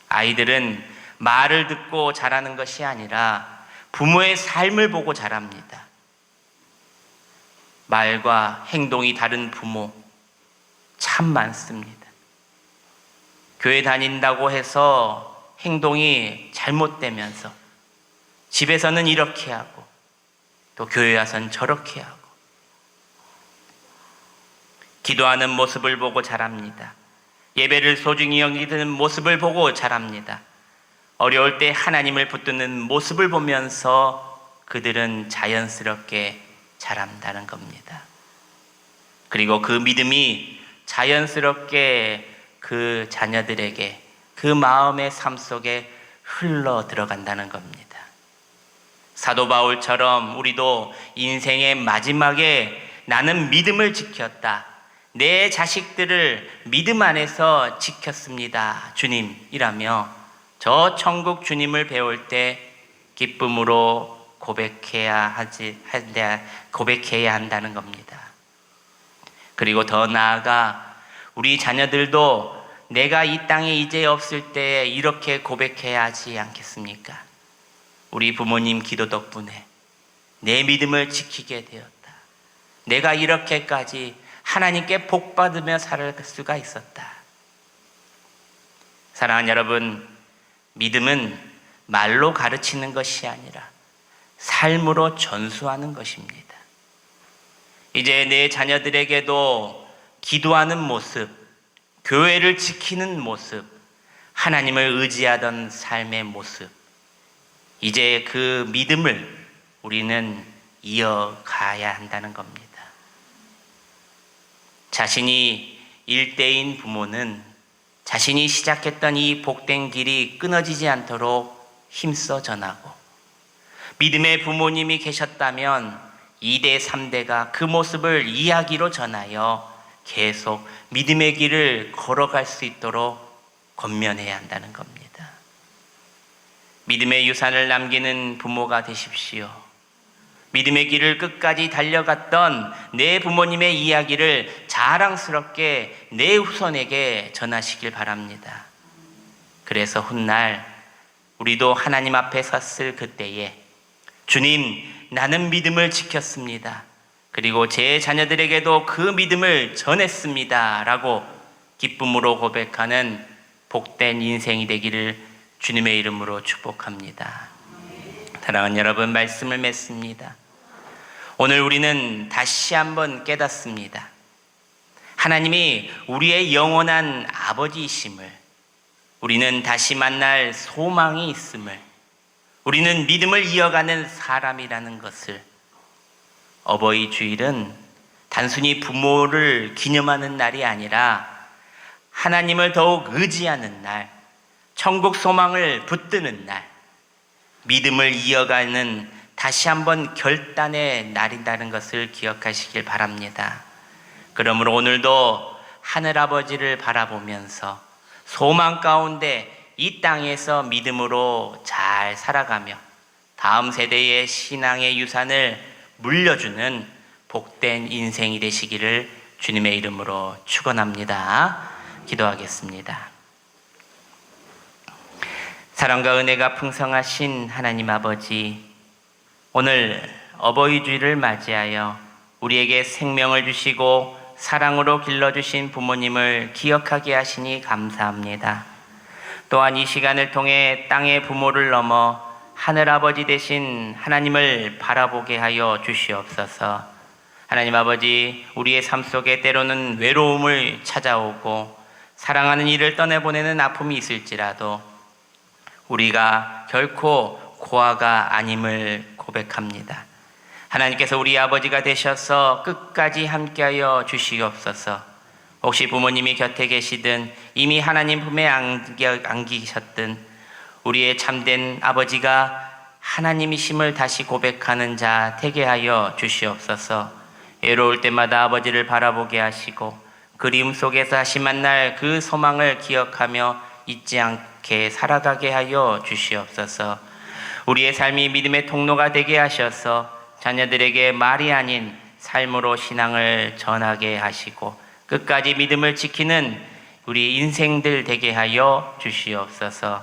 아이들은 말을 듣고 자라는 것이 아니라 부모의 삶을 보고 자랍니다. 말과 행동이 다른 부모 참 많습니다. 교회 다닌다고 해서 행동이 잘못되면서 집에서는 이렇게 하고 또 교회 와서는 저렇게 하고 기도하는 모습을 보고 자랍니다. 예배를 소중히 여기는 모습을 보고 자랍니다. 어려울 때 하나님을 붙드는 모습을 보면서 그들은 자연스럽게 자란다는 겁니다. 그리고 그 믿음이 자연스럽게 그 자녀들에게 그 마음의 삶 속에 흘러 들어간다는 겁니다. 사도 바울처럼 우리도 인생의 마지막에 나는 믿음을 지켰다. 내 자식들을 믿음 안에서 지켰습니다. 주님이라며 저 천국 주님을 배울 때 기쁨으로 고백해야 한다는 겁니다. 그리고 더 나아가 우리 자녀들도 내가 이 땅에 이제 없을 때 이렇게 고백해야 하지 않겠습니까? 우리 부모님 기도 덕분에 내 믿음을 지키게 되었다. 내가 이렇게까지 하나님께 복받으며 살 수가 있었다. 사랑하는 여러분, 믿음은 말로 가르치는 것이 아니라 삶으로 전수하는 것입니다. 이제 내 자녀들에게도 기도하는 모습, 교회를 지키는 모습, 하나님을 의지하던 삶의 모습, 이제 그 믿음을 우리는 이어가야 한다는 겁니다. 자신이 일대인 부모는 자신이 시작했던 이 복된 길이 끊어지지 않도록 힘써 전하고, 믿음의 부모님이 계셨다면 2대, 3대가 그 모습을 이야기로 전하여 계속 믿음의 길을 걸어갈 수 있도록 권면해야 한다는 겁니다. 믿음의 유산을 남기는 부모가 되십시오. 믿음의 길을 끝까지 달려갔던 내 부모님의 이야기를 자랑스럽게 내 후손에게 전하시길 바랍니다. 그래서 훗날 우리도 하나님 앞에 섰을 그때에 주님, 나는 믿음을 지켰습니다. 그리고 제 자녀들에게도 그 믿음을 전했습니다. 라고 기쁨으로 고백하는 복된 인생이 되기를 주님의 이름으로 축복합니다. 사랑하는 여러분, 말씀을 맺습니다. 오늘 우리는 다시 한번 깨닫습니다. 하나님이 우리의 영원한 아버지이심을, 우리는 다시 만날 소망이 있음을, 우리는 믿음을 이어가는 사람이라는 것을, 어버이 주일은 단순히 부모를 기념하는 날이 아니라 하나님을 더욱 의지하는 날, 천국 소망을 붙드는 날, 믿음을 이어가는 다시 한번 결단의 날이라는 것을 기억하시길 바랍니다. 그러므로 오늘도 하늘아버지를 바라보면서 소망 가운데 이 땅에서 믿음으로 잘 살아가며 다음 세대의 신앙의 유산을 물려주는 복된 인생이 되시기를 주님의 이름으로 축원합니다. 기도하겠습니다. 사랑과 은혜가 풍성하신 하나님 아버지, 오늘 어버이 주일을 맞이하여 우리에게 생명을 주시고 사랑으로 길러주신 부모님을 기억하게 하시니 감사합니다. 또한 이 시간을 통해 땅의 부모를 넘어 하늘아버지 되신 하나님을 바라보게 하여 주시옵소서. 하나님 아버지, 우리의 삶 속에 때로는 외로움을 찾아오고 사랑하는 이를 떠내보내는 아픔이 있을지라도 우리가 결코 고아가 아님을 고백합니다. 하나님께서 우리 아버지가 되셔서 끝까지 함께하여 주시옵소서. 혹시 부모님이 곁에 계시든 이미 하나님 품에 안기셨든 우리의 참된 아버지가 하나님이심을 다시 고백하는 자 되게 하여 주시옵소서. 외로울 때마다 아버지를 바라보게 하시고 그리움 속에서 다시 만날 그 소망을 기억하며 잊지 않게 살아가게 하여 주시옵소서. 우리의 삶이 믿음의 통로가 되게 하셔서 자녀들에게 말이 아닌 삶으로 신앙을 전하게 하시고 끝까지 믿음을 지키는 우리 인생들 되게 하여 주시옵소서.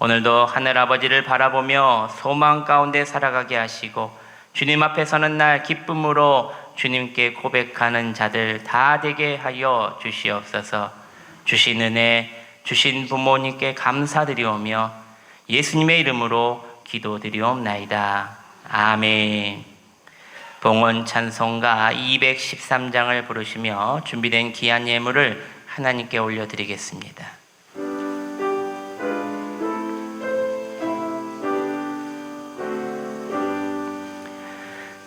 오늘도 하늘아버지를 바라보며 소망 가운데 살아가게 하시고 주님 앞에 서는 날 기쁨으로 주님께 고백하는 자들 다 되게 하여 주시옵소서. 주신 은혜 주신 부모님께 감사드리오며 예수님의 이름으로 기도드리옵나이다. 아멘. 봉헌 찬송가 213장을 부르시며 준비된 귀한 예물을 하나님께 올려드리겠습니다.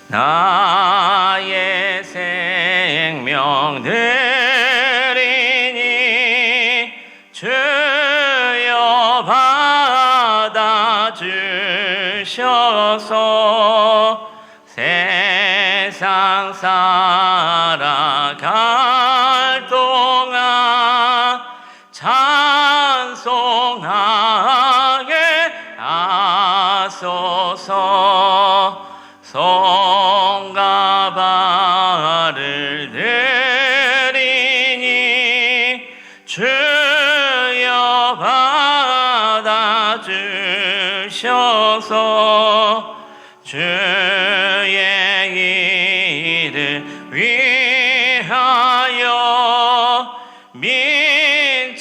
나의 생명 드리니 주여 받아주셔서 세상 살아갈 동안 찬송하게 하소서. 손과 발을 드리니 주여 받아주셔서 주의 일을 위하여 민첩하게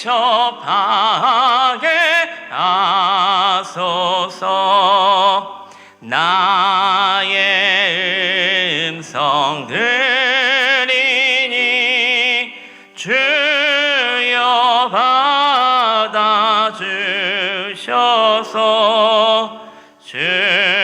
하소서. 나의 음성 들리니 주여 받아주셔서 주의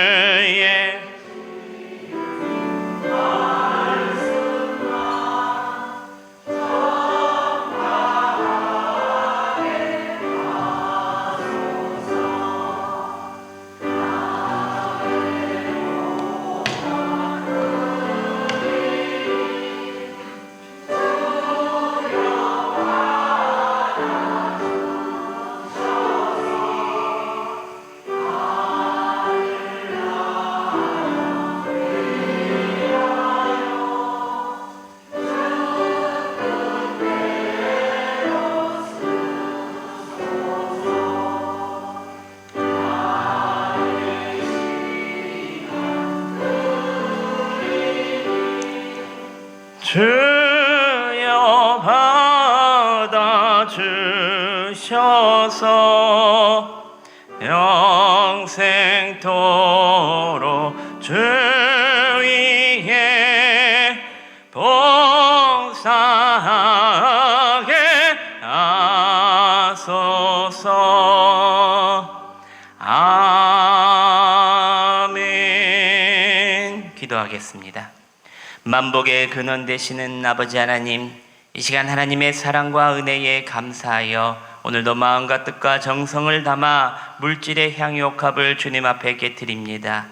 주여 받아주셔서 영생토록 주 위에 봉사하게 하소서. 아멘. 기도하겠습니다. 만복의 근원 되시는 아버지 하나님, 이 시간 하나님의 사랑과 은혜에 감사하여 오늘도 마음과 뜻과 정성을 담아 물질의 향유옥합을 주님 앞에 깨뜨립니다.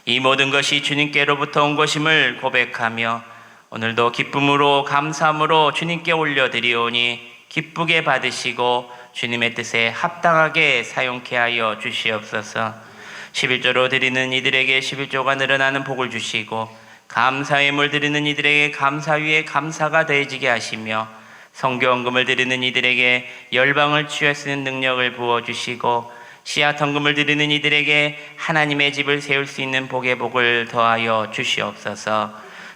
이 모든 것이 주님께로부터 온 것임을 고백하며 오늘도 기쁨으로 감사함으로 주님께 올려드리오니 기쁘게 받으시고 주님의 뜻에 합당하게 사용케 하여 주시옵소서. 11조로 드리는 이들에게 11조가 늘어나는 복을 주시고 감사의 물 드리는 이들에게 감사 위에 감사가 더해지게 하시며 성교헌금을 드리는 이들에게 열방을 치유할 수 있는 능력을 부어주시고 씨앗헌금을 드리는 이들에게 하나님의 집을 세울 수 있는 복의 복을 더하여 주시옵소서.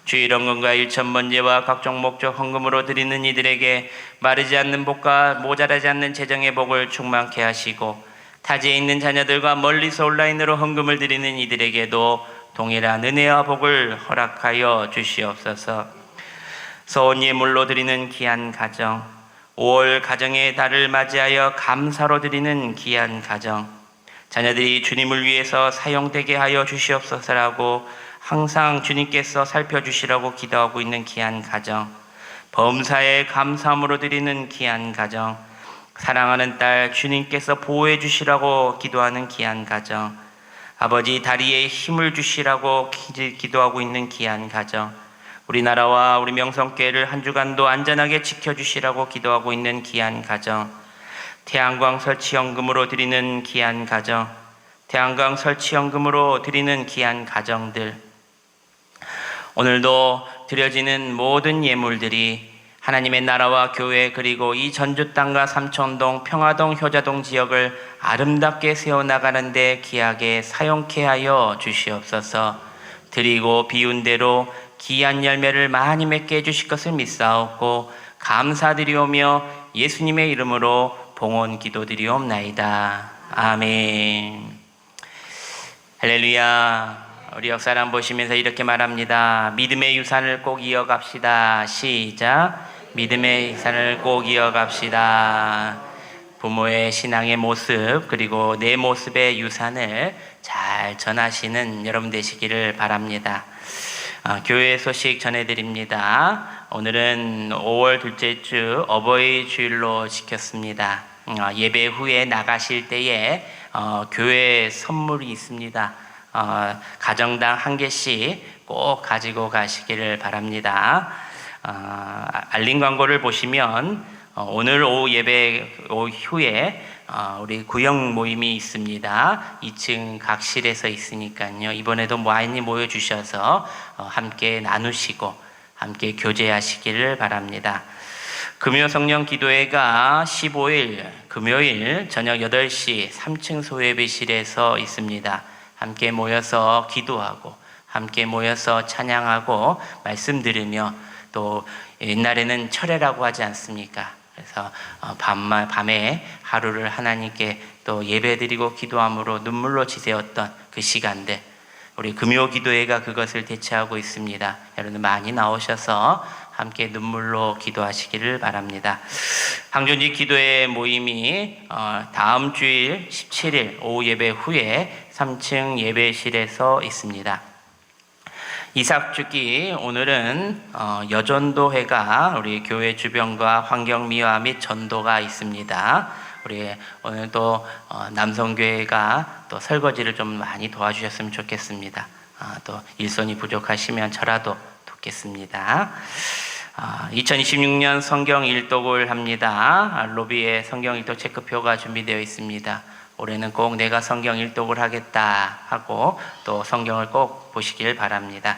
주일 헌금과 일천번제와 각종 목적 헌금으로 드리는 이들에게 마르지 않는 복과 모자라지 않는 재정의 복을 충만케 하시고, 타지에 있는 자녀들과 멀리서 온라인으로 헌금을 드리는 이들에게도 동일한 은혜와 복을 허락하여 주시옵소서. 소원 예물로 드리는 귀한 가정, 5월 가정의 달을 맞이하여 감사로 드리는 귀한 가정, 자녀들이 주님을 위해서 사용되게 하여 주시옵소서라고 항상 주님께서 살펴주시라고 기도하고 있는 귀한 가정, 범사에 감사함으로 드리는 귀한 가정, 사랑하는 딸 주님께서 보호해 주시라고 기도하는 귀한 가정, 아버지 다리에 힘을 주시라고 기도하고 있는 귀한 가정, 우리나라와 우리 명성교회를 한 주간도 안전하게 지켜주시라고 기도하고 있는 귀한 가정, 태양광 설치연금으로 드리는 귀한 가정, 태양광 설치연금으로 드리는 귀한 가정들, 오늘도 드려지는 모든 예물들이 하나님의 나라와 교회 그리고 이 전주 땅과 삼천동, 평화동, 효자동 지역을 아름답게 세워나가는 데 귀하게 사용케 하여 주시옵소서. 드리고 비운 대로 귀한 열매를 많이 맺게 해주실 것을 믿사옵고 감사드리오며 예수님의 이름으로 봉헌 기도드리옵나이다. 아멘. 할렐루야. 우리 옆사람 보시면서 이렇게 말합니다. 믿음의 유산을 꼭 이어갑시다. 시작. 믿음의 유산을 꼭 이어갑시다. 부모의 신앙의 모습 그리고 내 모습의 유산을 잘 전하시는 여러분 되시기를 바랍니다. 교회 소식 전해드립니다. 오늘은 5월 둘째 주 어버이 주일로 지켰습니다. 예배 후에 나가실 때에 교회 선물이 있습니다. 가정당 한 개씩 꼭 가지고 가시기를 바랍니다. 알림 광고를 보시면 오늘 오후 예배 후에 우리 구역 모임이 있습니다. 2층 각실에서 있으니까요. 이번에도 많이 모여주셔서 함께 나누시고 함께 교제하시기를 바랍니다. 금요 성령 기도회가 15일 금요일 저녁 8시 3층 소예배실에서 있습니다. 함께 모여서 기도하고 함께 모여서 찬양하고 말씀 들으며 또 옛날에는 철회라고 하지 않습니까? 그래서 밤에 하루를 하나님께 또 예배드리고 기도함으로 눈물로 지새웠던 그 시간들, 우리 금요 기도회가 그것을 대체하고 있습니다. 여러분 많이 나오셔서 함께 눈물로 기도하시기를 바랍니다. 항존지 기도회 모임이 다음 주일 17일 오후 예배 후에 3층 예배실에서 있습니다. 이삭주기 오늘은 여전도회가 우리 교회 주변과 환경미화 및 전도가 있습니다. 우리 오늘 또 남성교회가 또 설거지를 좀 많이 도와주셨으면 좋겠습니다. 또 일손이 부족하시면 저라도 돕겠습니다. 2026년 성경 일독을 합니다. 로비에 성경 일독 체크표가 준비되어 있습니다. 올해는 꼭 내가 성경 일독을 하겠다 하고 또 성경을 꼭 보시길 바랍니다.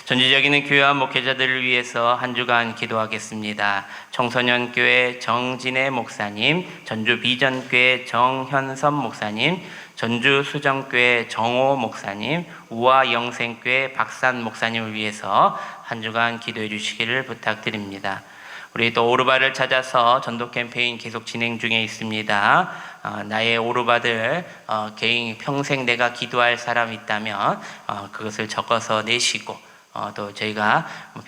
전지적인 교회와 목회자들을 위해서 한 주간 기도하겠습니다. 청소년교회 정진애 목사님, 전주비전교회 정현선 목사님, 전주수정교회 정호 목사님, 우화영생교회 박산 목사님을 위해서 한 주간 기도해 주시기를 부탁드립니다. 우리 또 오르바를 찾아서 전도 캠페인 계속 진행 중에 있습니다. 나의 오르바들 개인 평생 내가 기도할 사람 있다면 그것을 적어서 내시고 또 저희가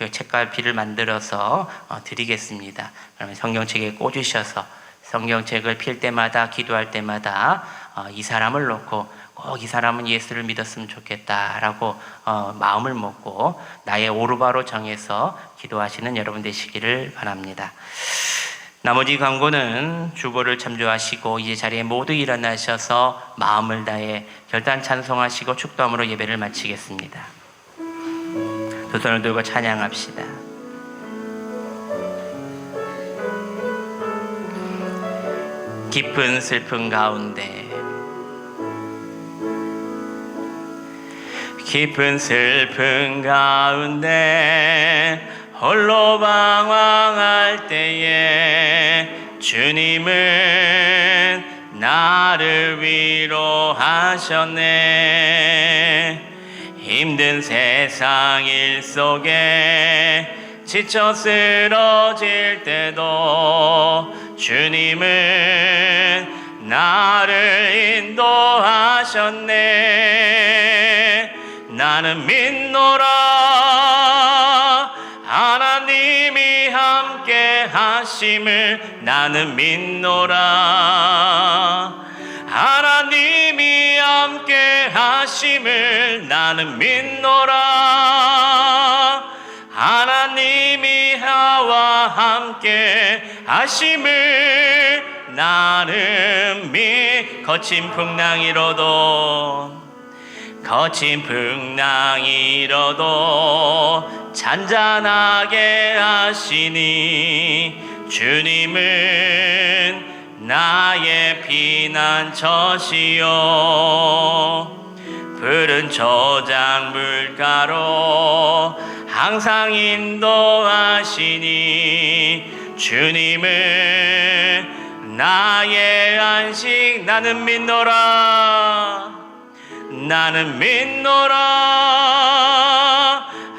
책갈피를 만들어서 드리겠습니다. 그러면 성경책에 꽂으셔서 성경책을 필 때마다 기도할 때마다 이 사람을 놓고 꼭 이 사람은 예수를 믿었으면 좋겠다라고 마음을 먹고 나의 오르바로 정해서 기도하시는 여러분 되시기를 바랍니다. 나머지 광고는 주보를 참조하시고 이제 자리에 모두 일어나셔서 마음을 다해 결단 찬송하시고 축도함으로 예배를 마치겠습니다. 두 손을 들고 찬양합시다. 깊은 슬픔 가운데 깊은 슬픔 가운데 홀로 방황할 때에 주님은 나를 위로하셨네. 힘든 세상 일 속에 지쳐 쓰러질 때도 주님은 나를 인도하셨네. 나는 믿노라 하나님이 함께 하심을. 나는 믿노라 하나님이 함께 하심을. 나는 믿노라 하나님이 나와 함께 하심을. 나는 거친 풍랑이로도 잔잔하게 하시니 주님은 나의 피난처시요. 푸른 초장 물가로 항상 인도하시니 주님은 나의 안식. 나는 믿노라 나는 믿노라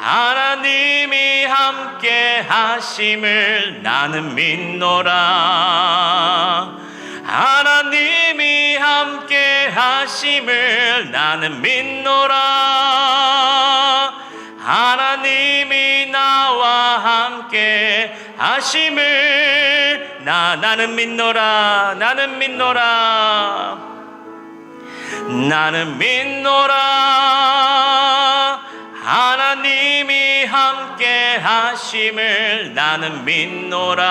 하나님이 함께 하심을. 나는 믿노라 하나님이 함께 하심을. 나는 믿노라 하나님이 나와 함께 하심을. 나는 믿노라 나는 믿노라 나는 믿노라 하나님이 함께 하심을. 나는 믿노라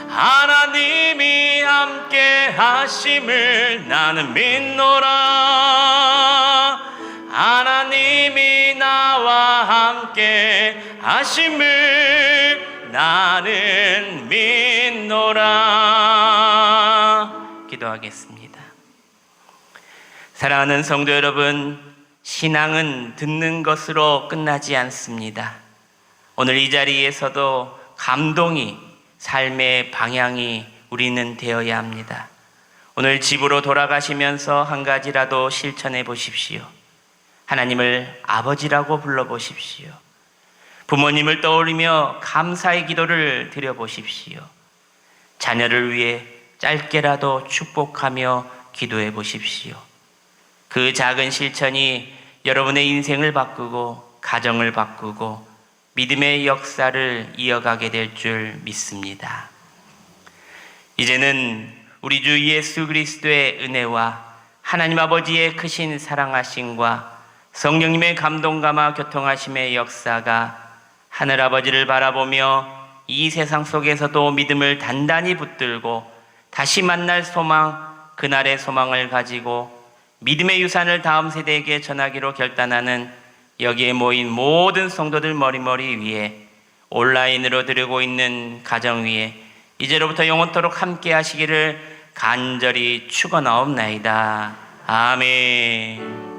하나님이 함께 하심을. 나는 믿노라 하나님이 나와 함께 하심을. 나는 믿노라. 기도하겠습니다. 사랑하는 성도 여러분, 신앙은 듣는 것으로 끝나지 않습니다. 오늘 이 자리에서도 감동이, 삶의 방향이 우리는 되어야 합니다. 오늘 집으로 돌아가시면서 한 가지라도 실천해 보십시오. 하나님을 아버지라고 불러보십시오. 부모님을 떠올리며 감사의 기도를 드려보십시오. 자녀를 위해 짧게라도 축복하며 기도해 보십시오. 그 작은 실천이 여러분의 인생을 바꾸고 가정을 바꾸고 믿음의 역사를 이어가게 될 줄 믿습니다. 이제는 우리 주 예수 그리스도의 은혜와 하나님 아버지의 크신 사랑하심과 성령님의 감동감화 교통하심의 역사가 하늘아버지를 바라보며 이 세상 속에서도 믿음을 단단히 붙들고 다시 만날 소망, 그날의 소망을 가지고 믿음의 유산을 다음 세대에게 전하기로 결단하는 여기에 모인 모든 성도들 머리머리 위에, 온라인으로 드리고 있는 가정 위에 이제로부터 영원토록 함께 하시기를 간절히 축원하옵나이다. 아멘.